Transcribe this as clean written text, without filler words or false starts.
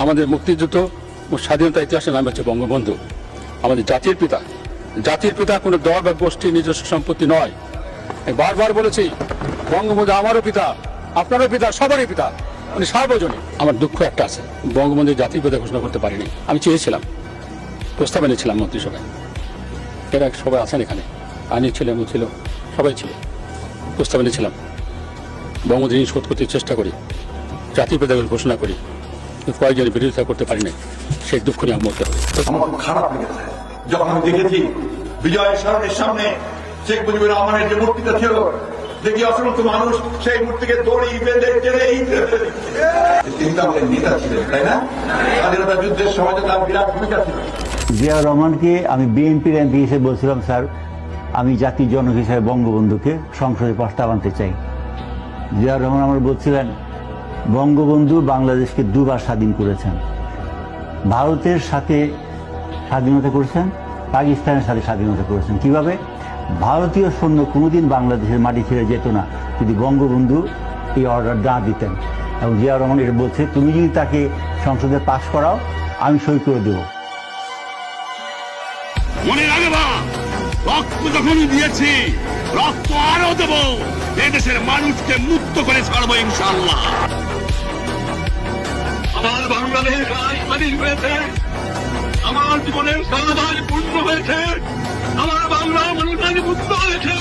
আমাদের মুক্তিযুদ্ধ ও স্বাধীনতা ইতিহাসের নাম হচ্ছে বঙ্গবন্ধু, আমাদের জাতির পিতা। জাতির পিতা কোনো দল বা গোষ্ঠীর নিজস্ব সম্পত্তি নয়। বারবার বলেছি, বঙ্গবন্ধু আমারও পিতা, আপনারও পিতা, সবারই পিতা, উনি সার্বজনীন। আমার দুঃখ একটা আছে, বঙ্গবন্ধু জাতির পিতা ঘোষণা করতে পারিনি। আমি চেয়েছিলাম, প্রস্তাব এনেছিলাম মন্ত্রিসভায়, এরা সবাই আছেন এখানে, আইনি ছিল, এমন ছিল, সবাই ছিল, প্রস্তাব এনেছিলাম বঙ্গবন্ধু ঋণ শোধ করতে চেষ্টা করি, জাতির পিতা ঘোষণা করি, কয়েকজনের বিরোধিতা করতে পারি না। সেই দুঃখ নিয়ে আমার মরতে হবে। আমার খুব খারাপ লেগেছে যখন আমি দেখেছি বিজয় সরণের সামনে শেখ মুজিবুর রহমানের যে মূর্তিটা ছিল, দেখি অসংখ্য মানুষ সেই মূর্তিকে দড়ি বেঁধে টেনে চিন্তা করে নেতা ছিলেন, তাই না? স্বাধীনতা যুদ্ধের সময় তো তার বিরাট ভূমিকা ছিল। জিয়া রহমানকে আমি বিএনপির এমপি হিসেবে বলছিলাম, স্যার আমি জাতির জনক হিসেবে বঙ্গবন্ধুকে সংসদে প্রস্তাব আনতে চাই। জিয়া রহমান আমার বলছিলেন, বঙ্গবন্ধু বাংলাদেশকে দুবার স্বাধীন করেছেন, ভারতের সাথে স্বাধীনতা করেছেন, পাকিস্তানের সাথে স্বাধীনতা করেছেন। কিভাবে? ভারতীয় সৈন্য কোনোদিন বাংলাদেশের মাটি ছেড়ে যেত না যদি বঙ্গবন্ধু এই অর্ডার না দিতেন। এবং জিয়া রহমান এটা বলছে, তুমি যদি তাকে সংসদে পাশ করাও আমি সই করে দেব। মনে রাখবা, রক্ত যখন দিয়েছি, রক্ত আরো দেব, এদেশের মানুষকে মুক্ত করে ছাড়বো ইনশাআল্লাহ। আমার বাংলাদেশ আজ স্বাধীন হয়েছে, আমার জীবনের সাধন পূর্ণ হয়েছে, আমার বাংলা মানুষ আজ মুক্ত হয়েছে।